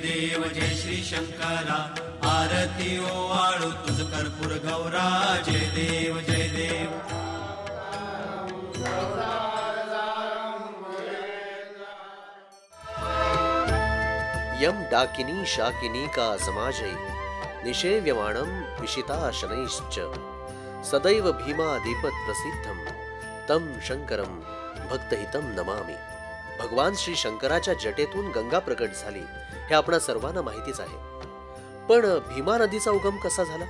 देव जय श्री शंकरा, आरती ओवाळू तुझ कर्पूर गौरा. जय देव जय देव. यम डाकिनी शाकिनी का समाजै निषेव्यमाणं विशिता शनैश्च सदैव भीमाधिपत प्रसिद्धम तम शंकरम भक्तहितम नमामि. भगवान श्री शंकराच्या जटेतून गंगा प्रकट झाली हे आपणा सर्वांना माहितीच आहे. पण भीमा नदीचा उगम कसा झाला?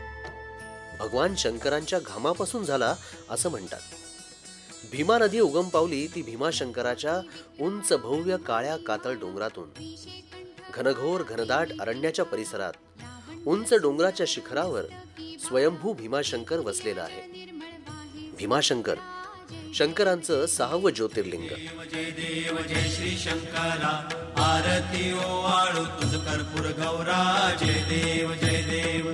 भगवान शंकरांच्या घामापासून झाला असं म्हणतात. भीमा नदी उगम पावली ती भीमाशंकराच्या उंच भव्य काळ्या कातळ डोंगरातून. घनघोर घनदाट अरण्याच्या परिसरात उंच डोंगराच्या शिखरावर स्वयंभू भीमाशंकर वसलेला आहे. भीमाशंकर शंकरांचं 6वं ज्योतिर्लिंग. जय देव जय श्री शंकरा, आरती ओवाळू तुझ कर्पूर गौरा. जय देव जय देव.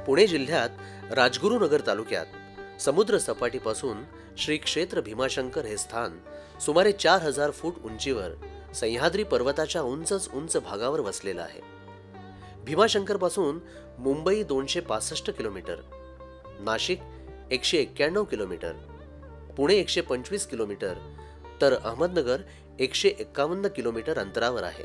पुणे जिल्ह्यात राजगुरुनगर तालुक्यात समुद्र सपाटीपासून श्री क्षेत्र भीमाशंकर हे स्थान सुमारे 4000 फूट उंचीवर सह्याद्री पर्वताच्या उंच भागावर वसलेलं आहे. भीमाशंकर पासून Mumbai 265 kilometre, Nashik 191 kilometre, Pune 125 kilometre तर अहमदनगर 151 किलोमीटर अंतरावर आहे.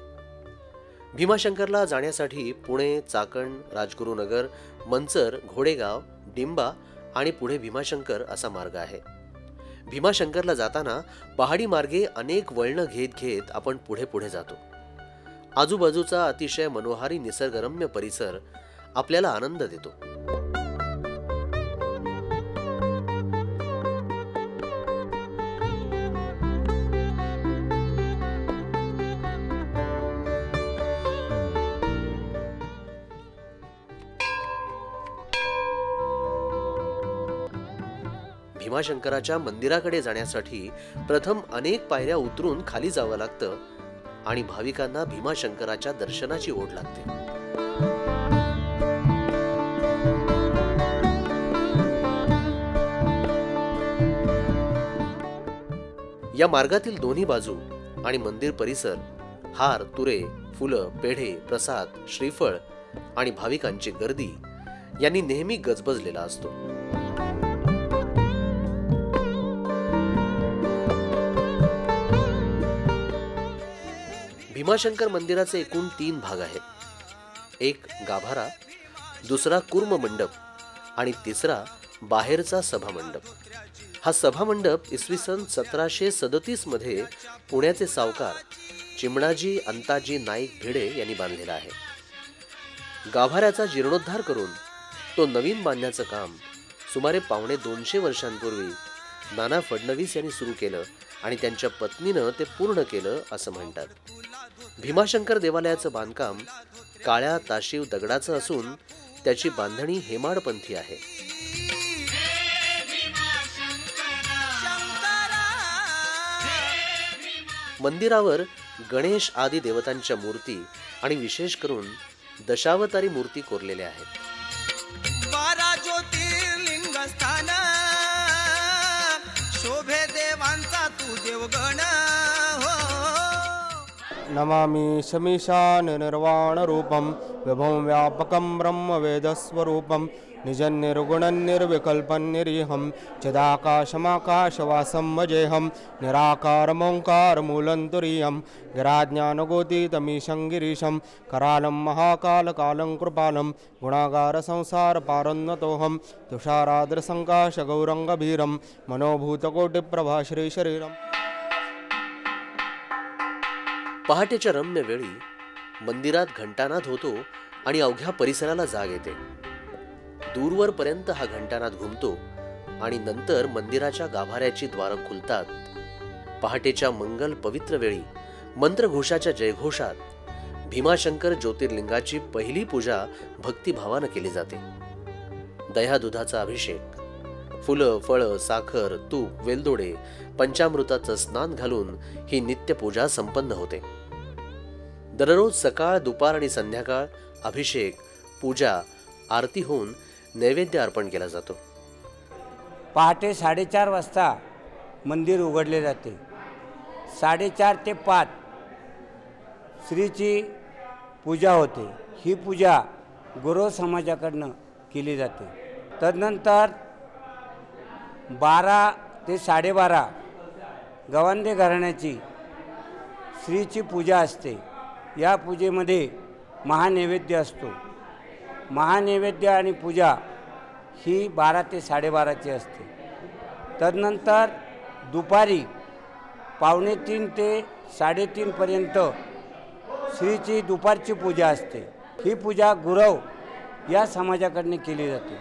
भीमाशंकरला जाण्यासाठी पुणे, चाकण, राजगुरुनगर, मंचर, घोडेगाव, डिंबा आणि पुढे भीमाशंकर असा मार्ग आहे. भीमाशंकरला जाताना पहाडी मार्गे अनेक वळणं घेत आपण पुढे जातो. आजूबाजूचा अतिशय मनोहारी निसर्गरम्य परिसर आपल्याला आनंद देतो. भीमाशंकराच्या मंदिराकडे जाण्यासाठी प्रथम अनेक पायऱ्या उतरून खाली जावं लागतं आणि भाविकांना भीमाशंकराच्या दर्शनाची ओढ लागते. या मार्गातील दोन्ही बाजू आणि मंदिर परिसर हार, तुरे, फुलं, पेढे, प्रसाद, श्रीफळ आणि भाविकांची गर्दी यांनी नेहमी गजबजलेला असतो. भीमाशंकर मंदिराचे एकूण 3 भाग आहेत. एक गाभारा, दुसरा कुर्म मंडप आणि तिसरा बाहेरचा सभामंडप. हा सभामंडप इसवी सन 1737 मध्ये पुण्याचे सावकार चिमणाजी अंताजी नाईक भिडे यांनी बांधलेला आहे. गाभाऱ्याचा जीर्णोद्धार करून तो नवीन बांधण्याचं काम सुमारे 250 वर्षांपूर्वी नाना फडणवीस यांनी सुरू केलं आणि त्यांच्या पत्नीनं ते पूर्ण केलं असं म्हणतात. भीमाशंकर देवालयाचं बांधकाम काळ्या ताशीव दगडाचं असून त्याची बांधणी हेमाडपंथी आहे. मंदिरावर गणेश आदी देवतांच्या मूर्ती आणि विशेष करून दशावतारी मूर्ती कोरलेल्या आहेत. 12 ज्योतिर्लिंग स्थान शोभे देवांचा तू देवगण हो. नमामि शमीशान निर्वाण रूपम विभवं व्यापकं ब्रह्म वेदस्वरूपम निजं निर्गुणं निर्विकल्पं निरीहं चिदाकाशमाकाशवासं भजेऽहं निराकारमोङ्कारमूलं तुरीयं गिराज्ञानगोतीतमीशं गिरीशं करालं महाकालकालं कृपालं गुणागारसंसारपारं नतोऽहं तुषाराद्रसङ्काशगौरङ्गभीरं मनोभूतकोटिप्रभा श्रीशरीरम्. पहाटेच्या रम्य वेळी मंदिरात घंटानाद होतो आणि अवघ्या परिसराला जाग येते. दूरवरपर्यंत हा घंटानाद घुमतो आणि नंतर मंदिराच्या गाभाऱ्याची द्वारं खुलतात. पहाटेच्या मंगल पवित्र वेळी मंत्रघोषाच्या जयघोषात भीमाशंकर ज्योतिर्लिंगाची पहिली पूजा भक्तिभावानं केली जाते. दह्यादुधाचा अभिषेक, फुलं, फळं, साखर, तूप, वेलदोडे, पंचामृताचं स्नान घालून ही नित्यपूजा संपन्न होते. दररोज सकाळ, दुपार आणि संध्याकाळ अभिषेक, पूजा, आरती होऊन नैवेद्य अर्पण केला जातो. पहाटे 4:30 वाजता मंदिर उघडले जाते. 4:30 ते 5 श्रीची पूजा होते. ही पूजा गुरव समाजाकडनं केली जाते. तदनंतर 12 ते 12:30 गवांदे घराण्याची श्रीची पूजा असते. या पूजेमध्ये महानैवेद्य असतो. महानैवेद्य आणि पूजा ही 12 ते 12:30ची असते. तदनंतर दुपारी 2:45 ते 3:30पर्यंत श्रीची दुपारची पूजा असते. ही पूजा गुरव या समाजाकडून केली जाते.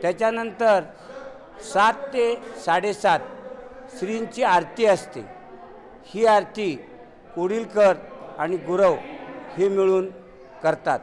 त्याच्यानंतर 7 ते 7:30 श्रींची आरती असते. ही आरती कोडिलकर आणि गुरव हे मिळून करतात.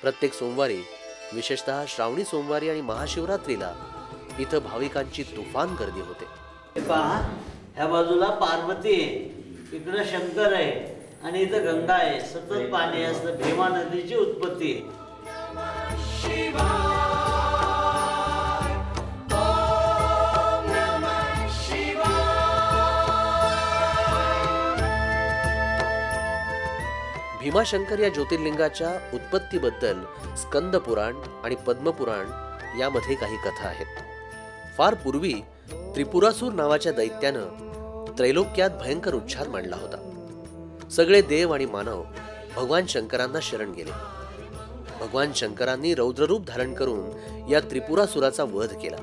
प्रत्येक सोमवारी, विशेषतः श्रावणी सोमवारी आणि महाशिवरात्रीला इथं भाविकांची तुफान गर्दी होते. ह्या बाजूला पार्वती आहे, इकडं शंकर आहे आणि इथं गंगा आहे. सतत पाणी असतं. भीमा नदीची उत्पत्ती आहे. भीमाशंकर या ज्योतिर्लिंगाच्या उत्पत्तीबद्दल स्कंद पुराण आणि पद्मपुराण यामध्ये काही कथा आहेत. फार पूर्वी त्रिपुरासूर नावाच्या दैत्यानं त्रैलोक्यात भयंकर उच्चार मांडला होता. सगळे देव आणि मानव भगवान शंकरांना शरण गेले. भगवान शंकरांनी रौद्ररूप धारण करून या त्रिपुरासुराचा वध केला.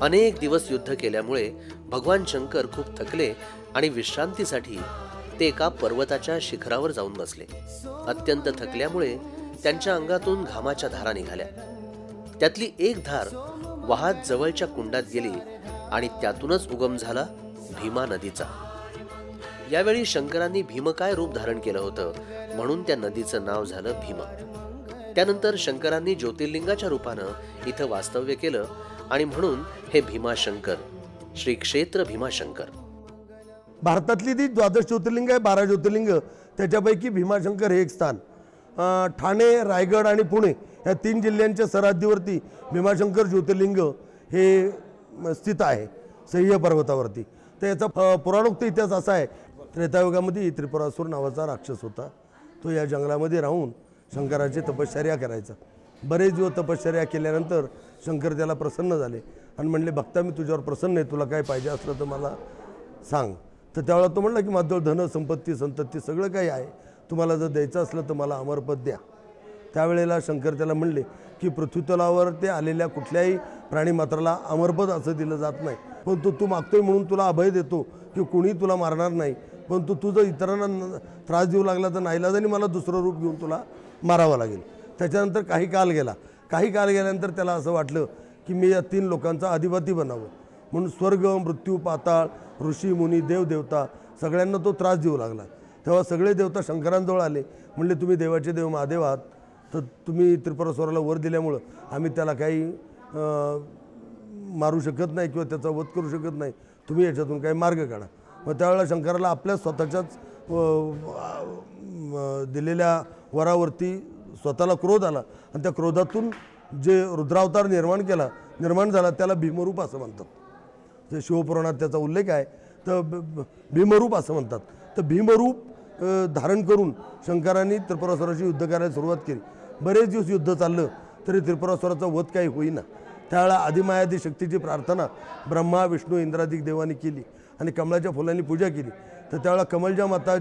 अनेक दिवस युद्ध केल्यामुळे भगवान शंकर खूप थकले आणि विश्रांतीसाठी ते एका पर्वताच्या शिखरावर जाऊन बसले. अत्यंत थकल्यामुळे त्यांच्या अंगातून घामाच्या धारा निघाल्या. त्यातली एक धार वाहत जवळच्या कुंडात गेली आणि त्यातूनच उगम झाला भीमा नदीचा. यावेळी शंकरांनी भीमकाय रूप धारण केलं होतं म्हणून त्या नदीचं नाव झालं भीमा. त्यानंतर शंकरांनी ज्योतिर्लिंगाच्या रूपानं इथं वास्तव्य केलं आणि म्हणून हे भीमाशंकर, श्री क्षेत्र भीमाशंकर. भारतातली ती 12 ज्योतिर्लिंग आहे. 12 ज्योतिर्लिंग त्याच्यापैकी भीमाशंकर हे एक स्थान. ठाणे, रायगड आणि पुणे या 3 जिल्ह्यांच्या सरहद्दीवरती भीमाशंकर ज्योतिर्लिंग हे स्थित आहे सह्य पर्वतावरती. तर याचा पुराणोक्त इतिहास असा आहे, त्रेतायुगामध्ये त्रिपुरासूर नावाचा राक्षस होता. तो या जंगलामध्ये राहून शंकराची तपश्चर्या करायचा. बरेच दिवस तपश्चर्या केल्यानंतर शंकर त्याला प्रसन्न झाले आणि म्हणले, भक्ता मी तुझ्यावर प्रसन्न आहे, तुला काय पाहिजे असलं तर मला सांग. तर त्यावेळेला तो म्हणला की माझं धन संपत्ती संतती सगळं काही आहे, तुम्हाला जर द्यायचं असलं तर मला अमरपद द्या. त्यावेळेला शंकर त्याला म्हणले की पृथ्वीतलावर ते आलेल्या कुठल्याही प्राणीमात्राला अमरपद असं दिलं जात नाही, पण तू मागतोय म्हणून तुला अभय देतो की कुणी तुला मारणार नाही, पण तू जर इतरांना त्रास देऊ लागला तर नाईलाजाने मला दुसरं रूप घेऊन तुला मारावं लागेल. त्याच्यानंतर काही काल गेल्यानंतर त्याला असं वाटलं की मी या 3 लोकांचा अधिपती बनावं, म्हणून स्वर्ग मृत्यू पाताळ ऋषी मुनी देवदेवता सगळ्यांना तो त्रास देऊ लागला. तेव्हा सगळे देवता शंकरांजवळ आले, म्हणले तुम्ही देवाचे देव महादेव आहात, तर तुम्ही त्रिपुरासुराला वर दिल्यामुळं आम्ही त्याला काही मारू शकत नाही किंवा त्याचा वध करू शकत नाही, तुम्ही याच्यातून काही मार्ग काढा. मग त्यावेळेला शंकराला आपल्या स्वतःच्याच दिलेल्या वरावरती स्वतःला क्रोध आला आणि त्या क्रोधातून जे रुद्रावतार निर्माण झाला त्याला भीमरूप असं म्हणतात. जे शिवपुराणात त्याचा उल्लेख आहे, तर भीमरूप असं म्हणतात. तर भीमरूप धारण करून शंकरांनी त्रिपुरासुराशी युद्ध करायला सुरुवात केली. बरेच दिवस युद्ध चाललं तरी त्रिपुरासुराचा वध काही होईना. त्यावेळेला आदिमायादी शक्तीची प्रार्थना ब्रह्मा विष्णू इंद्रादिक देवांनी केली आणि कमळाच्या फुलांनी पूजा केली. तर त्यावेळेला कमलजा माता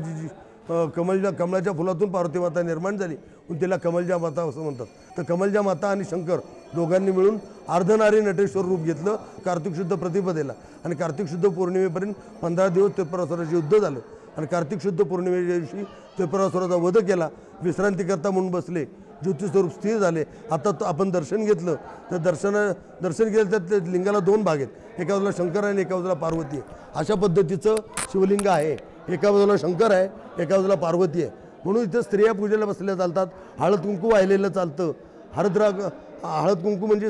कमळाच्या फुलातून पार्वती माता निर्माण झाली म्हणून तिला कमलजा माता असं म्हणतात. तर कमलजा माता आणि शंकर दोघांनी मिळून अर्धनारी नटेश्वर रूप घेतलं कार्तिक शुद्ध प्रतिपदेला, आणि कार्तिक शुद्ध पौर्णिमेपर्यंत 15 दिवस त्रिपुरासुराचे युद्ध झालं आणि कार्तिक शुद्ध पौर्णिमेच्या दिवशी त्रिपुरासुराचा वध केला. विश्रांतीकरता म्हणून बसले, ज्योतिस्वरूप स्थिर झाले. आता आपण दर्शन घेतलं तर दर्शन केलं तर ते लिंगाला 2 भाग आहेत, एका बाजूला शंकर आहे आणि एका बाजूला पार्वती आहे. अशा पद्धतीचं शिवलिंग आहे, एका बाजूला शंकर आहे एका बाजूला पार्वती आहे. म्हणून इथं स्त्रिया पूजेला बसल्या चालतात, हळद कुंकू वाहिलेलं चालतं. हळद कुंकू म्हणजे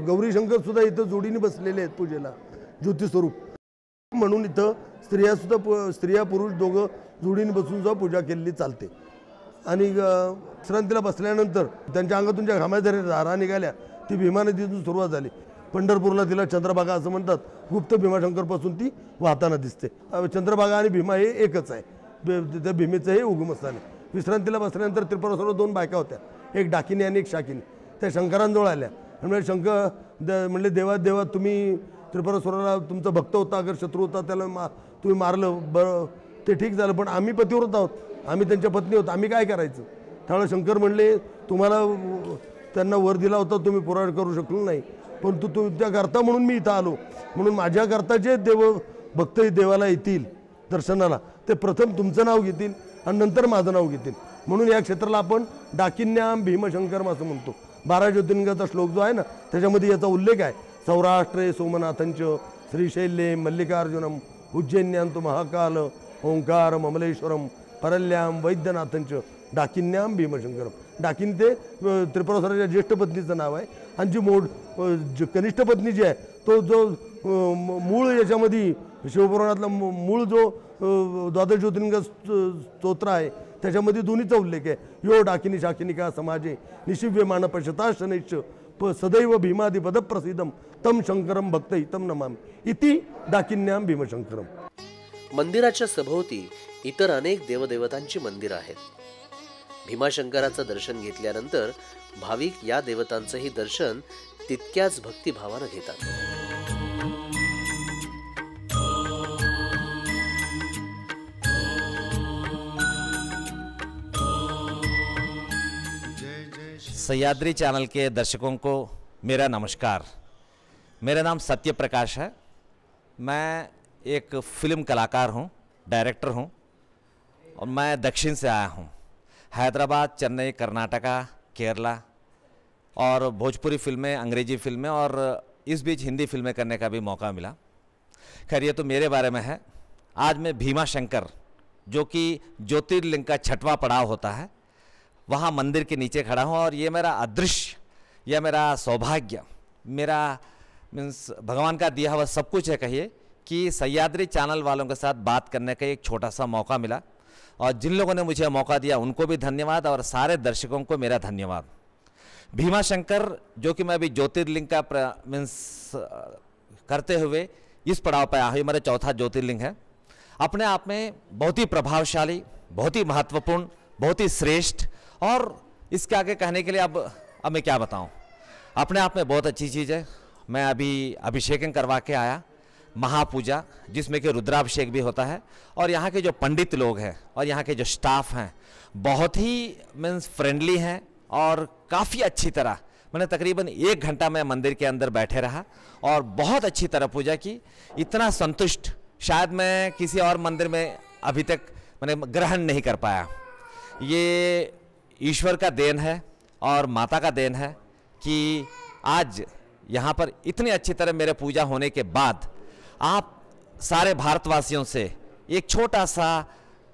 गौरी शंकर सुद्धा इथं जोडीने बसलेले आहेत पूजेला ज्योतिस्वरूप, म्हणून इथं स्त्रिया पुरुष दोघं जोडीने बसून सुद्धा पूजा केलेली चालते. आणि विश्रांतीला बसल्यानंतर त्यांच्या अंगातून ज्या घामाच्या धारा निघाल्या ती भीमा नदीतून सुरुवात झाली. पंढरपूरला तिला चंद्रभागा असं म्हणतात. गुप्त भीमाशंकरपासून ती वाहताना दिसते. चंद्रभागा आणि भीमा हे एकच आहे, त्या भीमेचं हे उगमस्थान आहे. विश्रांतीला बसल्यानंतर त्रिपुरासुरावर 2 बायका होत्या, एक डाकिनी आणि एक शाकिनी. त्या शंकरांजवळ आल्या म्हणजे म्हणले देवा तुम्ही त्रिपुरासुराला तुमचा भक्त होता, अगर शत्रू होता त्याला तुम्ही मारलं, बरं ते ठीक झालं, पण आम्ही पतिव्रत आहोत, आम्ही त्यांच्या पत्नी होतो, आम्ही काय करायचं. त्यावेळेला शंकर म्हणले तुम्हाला त्यांना वर दिला होता, तुम्ही पुराण करू शकलो नाही, पण तू त्याकरता म्हणून मी इथं आलो, म्हणून माझ्याकरता जे भक्त देवाला येतील दर्शनाला ते प्रथम तुमचं नाव घेतील आणि नंतर माझं नाव घेतील. म्हणून या क्षेत्राला आपण डाकिन्याम भीमशंकरम असं म्हणतो. 12 ज्योतिर्लिंगाचा श्लोक जो आहे ना त्याच्यामध्ये याचा उल्लेख आहे. सौराष्ट्रे सोमनाथंच श्रीशैल्ये मल्लिकार्जुनम उज्जैन्यांतु महाकाल ओंकार ममलेश्वरम परल्याम वैद्यनाथंच डाकिन्याम भीमशंकरम. डाकिन ते त्रिपुरासुराच्या ज्येष्ठ पत्नीचं नाव आहे आणि जी कनिष्ठ पत्नी जी आहे तो जो मूळ याच्यामध्ये शिवपुराणातला मूळ जो 12 ज्योतिर्लिंग स्तोत्र आहे त्याच्यामध्ये दोन्हीचा उल्लेख आहे. यो डाकिनी शाकिनिका समाजे निशिव्यमान पश्यता शनैश्च सदैव भीमादि पदप्रसिद्धम तम शंकरम भक्तहितम नमामि इति डाकिन्याम भीमशंकरम. मंदिराच्या सभोवती इतर अनेक देवदेवतांची मंदिरं आहेत. भीमाशंकराचं दर्शन घेतल्यानंतर भाविक या देवतांचंही दर्शन तितक्याच भक्तिभावानं घेतात. सह्याद्री चैनल के दर्शकों को मेरा नमस्कार. मेरा नाम सत्य प्रकाश है. मैं एक फिल्म कलाकार हूँ, डायरेक्टर हूँ और मैं दक्षिण से आया हूँ. हैदराबाद, चेन्नई, कर्नाटका, केरला और भोजपुरी फिल्में, अंग्रेजी फिल्में और इस बीच हिंदी फिल्में करने का भी मौका मिला. खैर ये तो मेरे बारे में है. आज मैं भीमाशंकर जो कि ज्योतिर्लिंग का 6वां पड़ाव होता है वहाँ मंदिर के नीचे खड़ा हूँ और ये मेरा अदृश्य, यह मेरा सौभाग्य, मेरा मीन्स भगवान का दिया हुआ सब कुछ है कहिए कि सह्याद्री चैनल वालों के साथ बात करने का एक छोटा सा मौका मिला. और जिन लोगों ने मुझे मौका दिया उनको भी धन्यवाद और सारे दर्शकों को मेरा धन्यवाद. भीमाशंकर जो कि मैं अभी ज्योतिर्लिंग का मीन्स करते हुए इस पड़ाव पर आया हूँ, मेरा 4था ज्योतिर्लिंग है. अपने आप में बहुत ही प्रभावशाली, बहुत ही महत्वपूर्ण, बहुत ही श्रेष्ठ और इसके आगे कहने के लिए अब मैं क्या बताऊं. अपने आप में बहुत अच्छी चीज़ है. मैं अभी अभिषेकन करवा के आया. महापूजा जिसमें कि रुद्राभिषेक भी होता है। और यहाँ के जो पंडित लोग हैं और यहाँ के जो स्टाफ हैं बहुत ही मीन्स फ्रेंडली हैं और काफ़ी अच्छी तरह, मैंने तकरीबन 1 घंटा मैं मंदिर के अंदर बैठे रहा और बहुत अच्छी तरह पूजा की। इतना संतुष्ट शायद मैं किसी और मंदिर में अभी तक मैंने ग्रहण नहीं कर पाया। ये ईश्वर का देन है और माता का देन है कि आज यहाँ पर इतनी अच्छी तरह मेरे पूजा होने के बाद आप सारे भारतवासियों से एक छोटा सा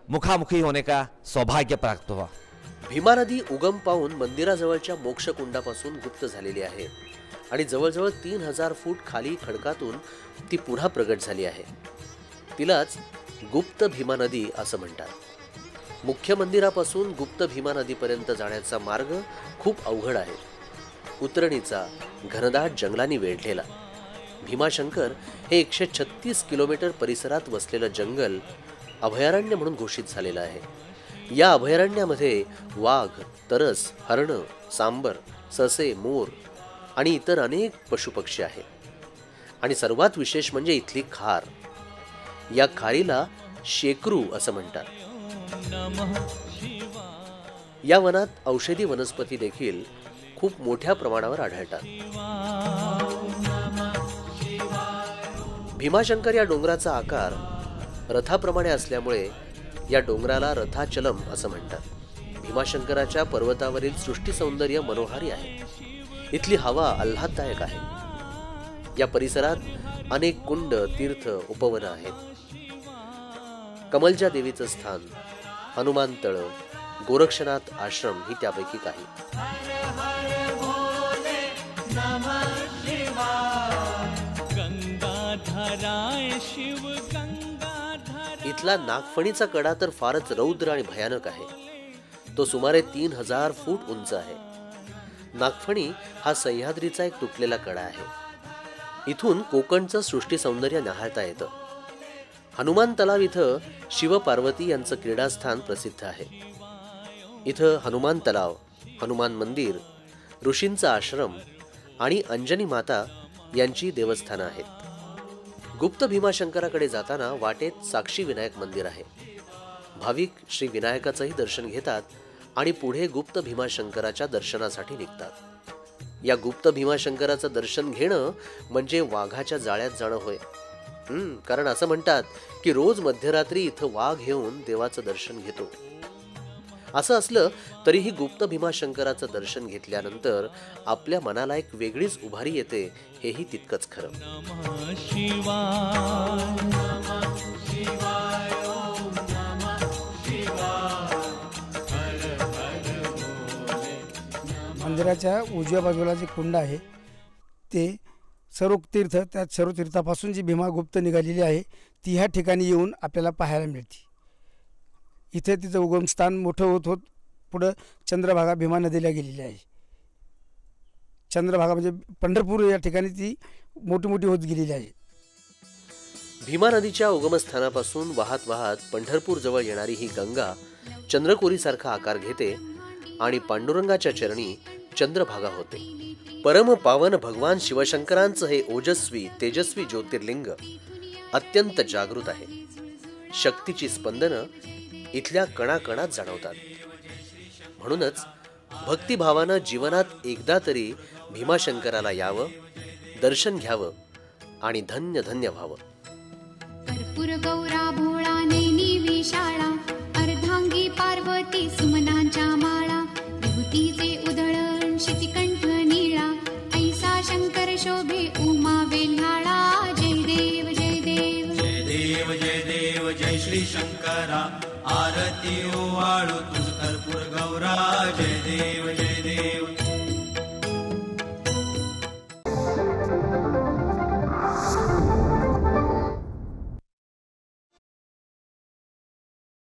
मुखामुखी होने का सौभाग्य प्राप्त हुआ। भीमा नदी उगम पावून मंदिराजवळच्या मोक्षकुंडापासून गुप्त झालेली आहे आणि जवळजवळ 3000 फूट खाली खडकातून ती पुन्हा प्रगट झाली आहे। तिलाच गुप्त भीमा नदी असं म्हणतात। मुख्य मंदिरापासून गुप्त भीमा नदीपर्यंत जाण्याचा मार्ग खूप अवघड आहे। उतरणीचा घनदाट जंगलांनी वेढलेला भीमाशंकर हे 136 किलोमीटर परिसरात वसलेलं जंगल अभयारण्य म्हणून घोषित झालेलं आहे। या अभयारण्यामध्ये वाघ, तरस, हरण, सांबर, ससे, मोर आणि इतर अनेक पशुपक्षी आहेत। आणि सर्वात विशेष म्हणजे इथली खार। या खारीला शेकरू असं म्हणतात। या वनात औषधी वनस्पती देखील खूप मोठ्या प्रमाणावर आढळतात। भीमाशंकर या डोंगराचा आकार रथाप्रमाणे असल्यामुळे या डोंगराला रथाचलम असं म्हणतात। भीमाशंकराच्या पर्वतावरील सृष्टी सौंदर्य मनोहारी आहे। इथली हवा आल्हाददायक आहे। या परिसरात अनेक कुंड, तीर्थ, उपवन आहेत। कमलजा देवीचं स्थान, हनुमान तळ, गोरक्षनाथ आश्रम ही त्यापैकी काही। इथला नागफणीचा कडा तर फारच रौद्र आणि भयानक आहे। तो सुमारे 3000 फूट उंच आहे। नागफणी हा सह्याद्रीचा एक तुटलेला कडा आहे। इथून कोकणचं सृष्टी सौंदर्य न्याहाळता येतं। हनुमान तलाव इथं शिव पार्वती यांचं क्रीडास्थान प्रसिद्ध आहे। इथं हनुमान तलाव, हनुमान मंदिर, ऋषींचा आश्रम आणि अंजनी माता यांची देवस्थानं आहेत। गुप्त भीमाशंकराकडे जाताना वाटेत साक्षी विनायक मंदिर आहे। भाविक श्री विनायकाचंही दर्शन घेतात आणि पुढे गुप्त भीमाशंकराच्या दर्शनासाठी निघतात। या गुप्त भीमाशंकराचं दर्शन घेणं म्हणजे वाघाच्या जाळ्यात जाणं होय। कारण असं म्हणतात की रोज मध्यरात्री इथं वाघ येऊन देवाचं दर्शन घेतो। असं असलं तरीही गुप्त भीमाशंकराचं दर्शन घेतल्यानंतर आपल्या मनाला एक वेगळीच उभारी येते, हेही तितकंच खरं। मंदिराच्या उजव्या बाजूला जे कुंड आहे ते सर्व तीर्थ, त्या सर्व तीर्थापासून जी भीमा गुप्त निघालेली आहे ती ह्या ठिकाणी येऊन आपल्याला पाहायला मिळते। इथे तिचं उगमस्थान मोठं होत होत पुढं चंद्रभागा भीमा नदीला गेलेली आहे। चंद्रभागा म्हणजे पंढरपूर या ठिकाणी ती मोठी मोठी होत गेलेली आहे। भीमा नदीच्या उगमस्थानापासून वाहत वाहत पंढरपूर जवळ येणारी ही गंगा चंद्रकोरीसारखा आकार घेते आणि पांडुरंगाच्या चरणी चंद्रभागा होते। परम पावन भगवान शिवशंकरांचं हे ओजस्वी तेजस्वी ज्योतिर्लिंग अत्यंत जागृत आहे। शक्तीची स्पंदनं इथल्या कणाकणात जाणवतात। म्हणूनच भक्तिभावानं जीवनात एकदा तरी भीमाशंकराला यावं, दर्शन घ्यावं आणि धन्य धन्य व्हावं। कर्पूर गौरा भोळा नैनी विशाळा, अर्धांगी पार्वती सुमनांच्या माळा, विभूतीचे उधळण शितिकंठ निळा, ऐसा शंकर शोभे उमा वेल्हाळा। जय देव जय देव जय देव जय देव जय श्री शंकरा, आरती ओवाळू तुझ कर्पूर गौरा। जय देव जय देव